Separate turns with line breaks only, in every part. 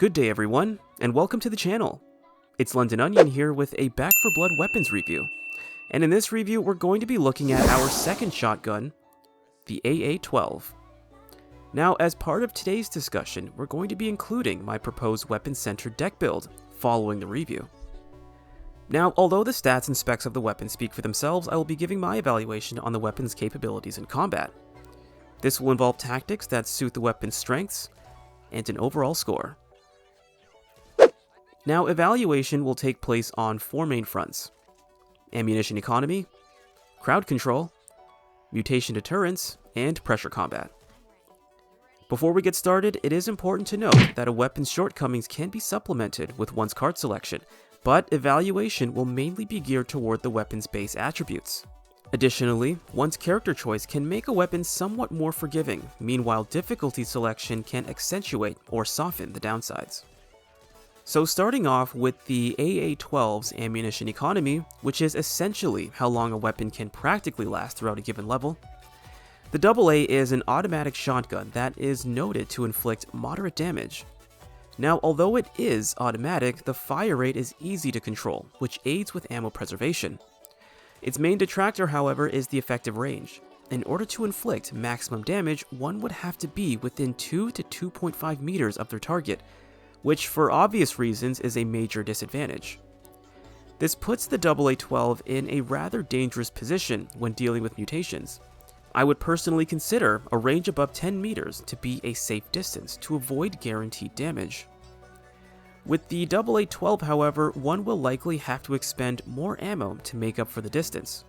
Good day everyone, and welcome to the channel. It's Londononion here with a Back 4 Blood weapons review. And in this review, we're going to be looking at our second shotgun, the AA12. Now, as part of today's discussion, we're going to be including my proposed weapon-centered deck build following the review. Now, although the stats and specs of the weapon speak for themselves, I will be giving my evaluation on the weapon's capabilities in combat. This will involve tactics that suit the weapon's strengths, and an overall score. Now, evaluation will take place on 4 main fronts: ammunition economy, crowd control, mutation deterrence, and pressure combat. Before we get started, it is important to note that a weapon's shortcomings can be supplemented with one's card selection, but evaluation will mainly be geared toward the weapon's base attributes. Additionally, one's character choice can make a weapon somewhat more forgiving, meanwhile difficulty selection can accentuate or soften the downsides. So starting off with the AA12's ammunition economy, which is essentially how long a weapon can practically last throughout a given level, the AA is an automatic shotgun that is noted to inflict moderate damage. Now, although it is automatic, the fire rate is easy to control, which aids with ammo preservation. Its main detractor, however, is the effective range. In order to inflict maximum damage, one would have to be within 2 to 2.5 meters of their target, which for obvious reasons is a major disadvantage. This puts the AA12 in a rather dangerous position when dealing with mutations. I would personally consider a range above 10 meters to be a safe distance to avoid guaranteed damage. With the AA12, however, one will likely have to expend more ammo to make up for the distance.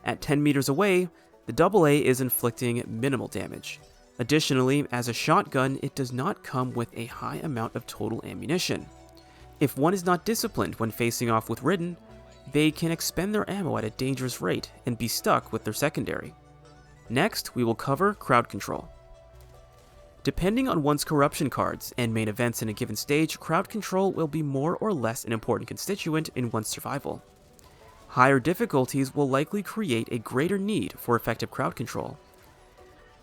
At 10 meters away, the AA is inflicting minimal damage. Additionally, as a shotgun, it does not come with a high amount of total ammunition. If one is not disciplined when facing off with Ridden, they can expend their ammo at a dangerous rate and be stuck with their secondary. Next, we will cover crowd control. Depending on one's corruption cards and main events in a given stage, crowd control will be more or less an important constituent in one's survival. Higher difficulties will likely create a greater need for effective crowd control.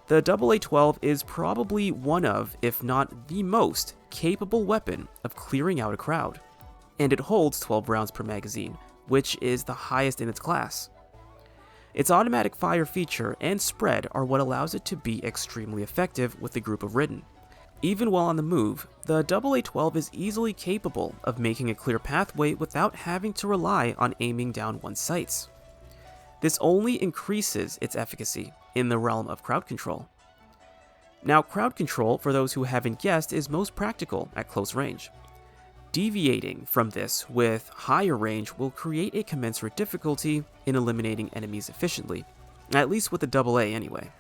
The AA12 is probably one of, if not the most, capable weapon of clearing out a crowd, and it holds 12 rounds per magazine, which is the highest in its class. Its automatic fire feature and spread are what allows it to be extremely effective with a group of Ridden. Even while on the move, the AA12 is easily capable of making a clear pathway without having to rely on aiming down one's sights. This only increases its efficacy in the realm of crowd control. Now, crowd control, for those who haven't guessed, is most practical at close range. Deviating from this with higher range will create a commensurate difficulty in eliminating enemies efficiently, at least with the AA anyway.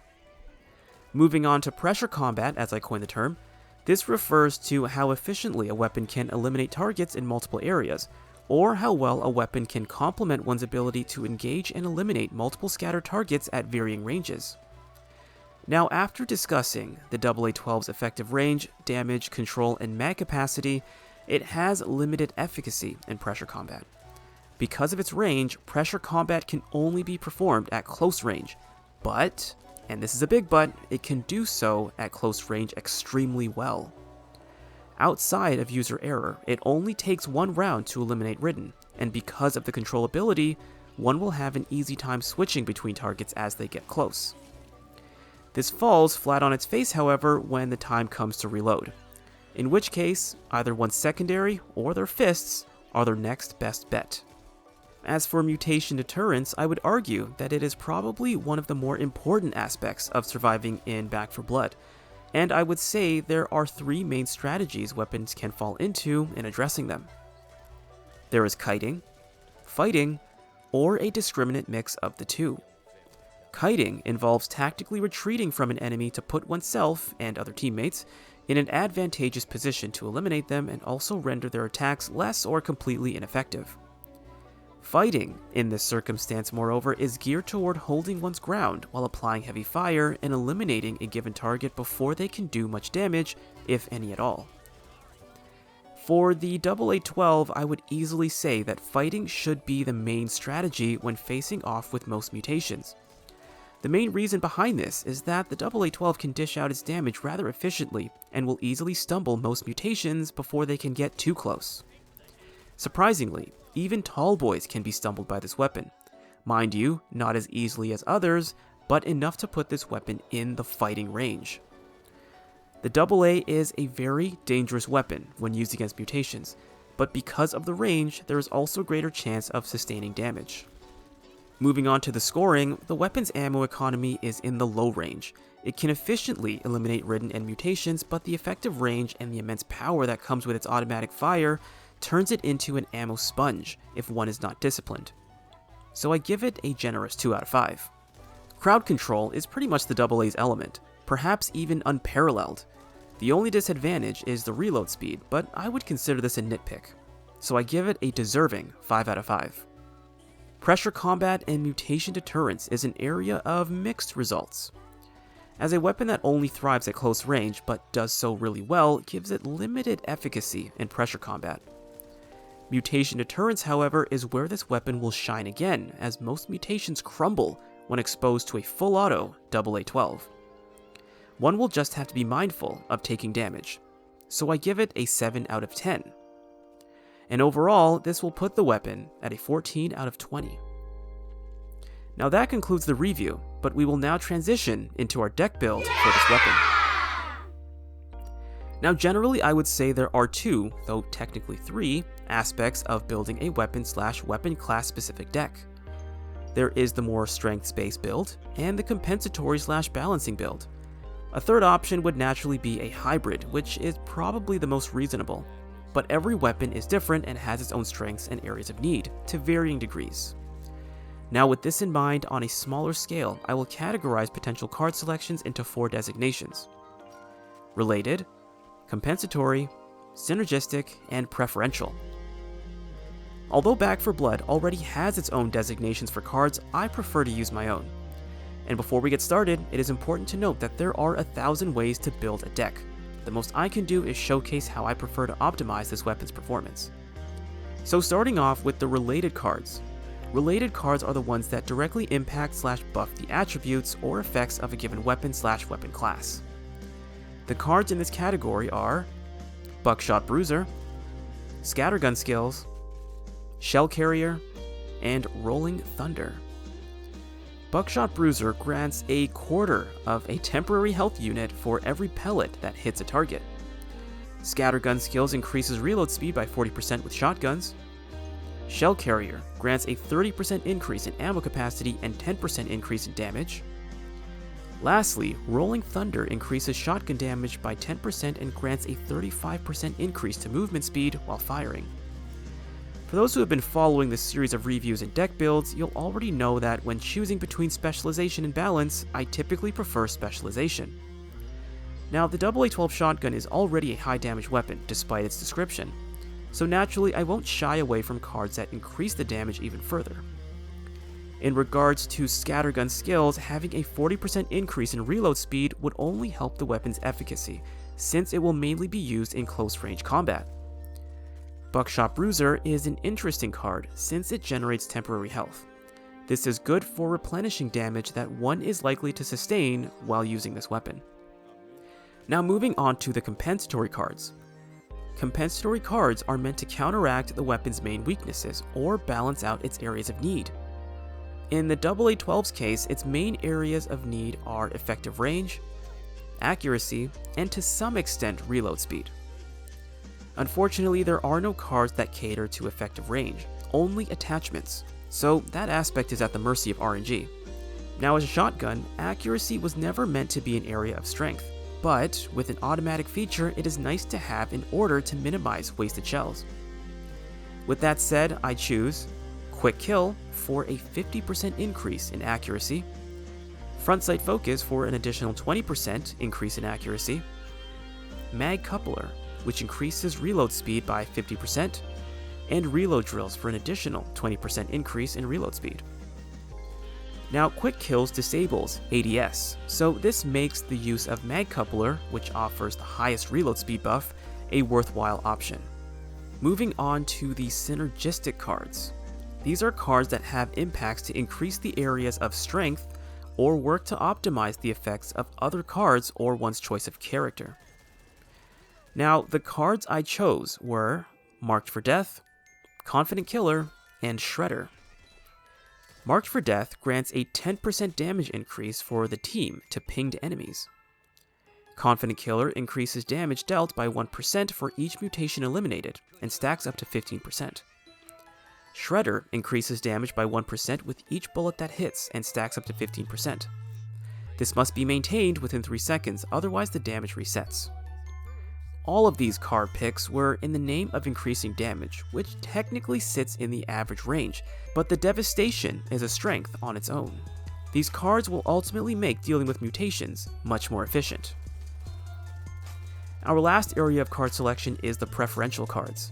Moving on to pressure combat, as I coined the term, this refers to how efficiently a weapon can eliminate targets in multiple areas, or how well a weapon can complement one's ability to engage and eliminate multiple scattered targets at varying ranges. Now, after discussing the AA12's effective range, damage, control, and mag capacity, it has limited efficacy in pressure combat. Because of its range, pressure combat can only be performed at close range, but, and this is a big but, it can do so at close range extremely well. Outside of user error, it only takes 1 round to eliminate Ridden, and because of the controllability, one will have an easy time switching between targets as they get close. This falls flat on its face, however, when the time comes to reload, in which case, either one's secondary or their fists are their next best bet. As for mutation deterrence, I would argue that it is probably one of the more important aspects of surviving in Back 4 Blood, and I would say there are 3 main strategies weapons can fall into in addressing them. There is kiting, fighting, or a discriminate mix of the two. Kiting involves tactically retreating from an enemy to put oneself and other teammates in an advantageous position to eliminate them and also render their attacks less or completely ineffective. Fighting, in this circumstance, moreover, is geared toward holding one's ground while applying heavy fire and eliminating a given target before they can do much damage, if any at all. For the AA12, I would easily say that fighting should be the main strategy when facing off with most mutations. The main reason behind this is that the AA12 can dish out its damage rather efficiently and will easily stumble most mutations before they can get too close. Surprisingly, even tall boys can be stumbled by this weapon. Mind you, not as easily as others, but enough to put this weapon in the fighting range. The AA is a very dangerous weapon when used against mutations, but because of the range, there is also greater chance of sustaining damage. Moving on to the scoring, the weapon's ammo economy is in the low range. It can efficiently eliminate ridden and mutations, but the effective range and the immense power that comes with its automatic fire turns it into an ammo sponge if one is not disciplined. So I give it a generous 2 out of 5. Crowd control is pretty much the AA's element, perhaps even unparalleled. The only disadvantage is the reload speed, but I would consider this a nitpick. So I give it a deserving 5 out of 5. Pressure combat and mutation deterrence is an area of mixed results. As a weapon that only thrives at close range but does so really well, gives it limited efficacy in pressure combat. Mutation deterrence, however, is where this weapon will shine again, as most mutations crumble when exposed to a full auto AA12. One will just have to be mindful of taking damage, so I give it a 7 out of 10. And overall, this will put the weapon at a 14 out of 20. Now that concludes the review, but we will now transition into our deck build for this weapon. Now generally I would say there are 2, though technically 3, aspects of building a weapon/weapon class specific deck. There is the more strength-based build, and the compensatory/balancing build. A third option would naturally be a hybrid, which is probably the most reasonable. But every weapon is different and has its own strengths and areas of need, to varying degrees. Now with this in mind, on a smaller scale, I will categorize potential card selections into 4 designations: related, compensatory, synergistic, and preferential. Although Back 4 Blood already has its own designations for cards, I prefer to use my own. And before we get started, it is important to note that there are 1,000 ways to build a deck. The most I can do is showcase how I prefer to optimize this weapon's performance. So starting off with the related cards. Related cards are the ones that directly impact/buff the attributes or effects of a given weapon/weapon class. The cards in this category are Buckshot Bruiser, Scattergun Skills, Shell Carrier, and Rolling Thunder. Buckshot Bruiser grants a quarter of a temporary health unit for every pellet that hits a target. Scattergun Skills increases reload speed by 40% with shotguns. Shell Carrier grants a 30% increase in ammo capacity and 10% increase in damage. Lastly, Rolling Thunder increases shotgun damage by 10% and grants a 35% increase to movement speed while firing. For those who have been following this series of reviews and deck builds, you'll already know that when choosing between specialization and balance, I typically prefer specialization. Now, the AA12 shotgun is already a high damage weapon, despite its description, so naturally I won't shy away from cards that increase the damage even further. In regards to Scattergun Skills, having a 40% increase in reload speed would only help the weapon's efficacy, since it will mainly be used in close range combat. Buckshot Bruiser is an interesting card since it generates temporary health. This is good for replenishing damage that one is likely to sustain while using this weapon. Now moving on to the compensatory cards. Compensatory cards are meant to counteract the weapon's main weaknesses or balance out its areas of need. In the AA12's case, its main areas of need are effective range, accuracy, and to some extent reload speed. Unfortunately, there are no cards that cater to effective range, only attachments, so that aspect is at the mercy of RNG. Now as a shotgun, accuracy was never meant to be an area of strength, but with an automatic feature it is nice to have in order to minimize wasted shells. With that said, I choose Quick Kill for a 50% increase in accuracy, Front Sight Focus for an additional 20% increase in accuracy, Mag Coupler, which increases reload speed by 50%, and Reload Drills for an additional 20% increase in reload speed. Now, Quick Kills disables ADS, so this makes the use of Mag Coupler, which offers the highest reload speed buff, a worthwhile option. Moving on to the Synergistic Cards. These are cards that have impacts to increase the areas of strength or work to optimize the effects of other cards or one's choice of character. Now, the cards I chose were Marked for Death, Confident Killer, and Shredder. Marked for Death grants a 10% damage increase for the team to pinged enemies. Confident Killer increases damage dealt by 1% for each mutation eliminated and stacks up to 15%. Shredder increases damage by 1% with each bullet that hits and stacks up to 15%. This must be maintained within 3 seconds, otherwise the damage resets. All of these card picks were in the name of increasing damage, which technically sits in the average range, but the devastation is a strength on its own. These cards will ultimately make dealing with mutations much more efficient. Our last area of card selection is the Preferential Cards.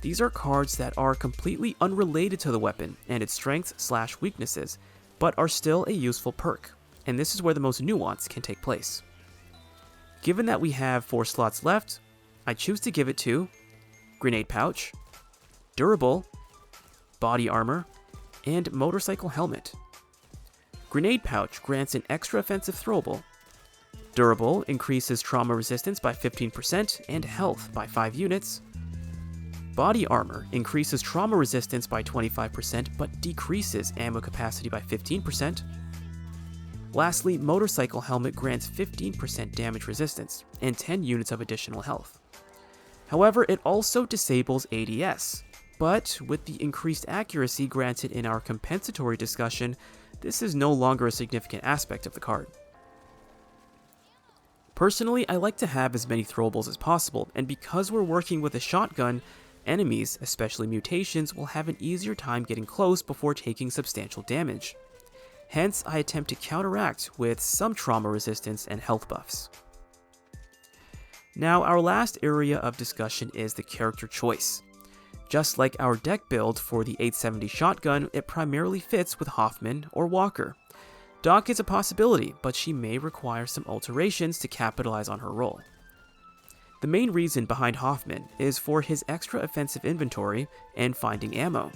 These are cards that are completely unrelated to the weapon and its strengths/weaknesses, but are still a useful perk, and this is where the most nuance can take place. Given that we have 4 slots left, I choose to give it to Grenade Pouch, Durable, Body Armor, and Motorcycle Helmet. Grenade Pouch grants an extra offensive throwable. Durable increases trauma resistance by 15% and health by 5 units. Body Armor increases trauma resistance by 25% but decreases ammo capacity by 15%. Lastly, Motorcycle Helmet grants 15% damage resistance and 10 units of additional health. However, it also disables ADS, but with the increased accuracy granted in our compensatory discussion, this is no longer a significant aspect of the card. Personally, I like to have as many throwables as possible, and because we're working with a shotgun, enemies, especially mutations, will have an easier time getting close before taking substantial damage. Hence, I attempt to counteract with some trauma resistance and health buffs. Now, our last area of discussion is the character choice. Just like our deck build for the 870 shotgun, it primarily fits with Hoffman or Walker. Doc is a possibility, but she may require some alterations to capitalize on her role. The main reason behind Hoffman is for his extra offensive inventory and finding ammo,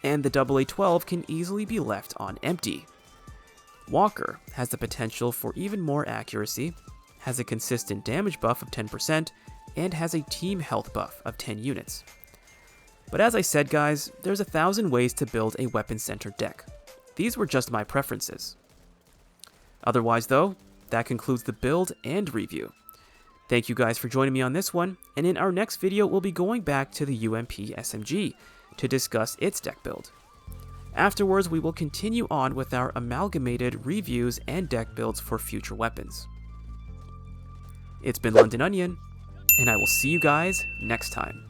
and the AA12 can easily be left on empty. Walker has the potential for even more accuracy, has a consistent damage buff of 10%, and has a team health buff of 10 units. But as I said guys, there's 1,000 ways to build a weapon-centered deck. These were just my preferences. Otherwise though, that concludes the build and review. Thank you guys for joining me on this one, and in our next video we'll be going back to the UMP SMG to discuss its deck build. Afterwards, we will continue on with our amalgamated reviews and deck builds for future weapons. It's been Londononion, and I will see you guys next time.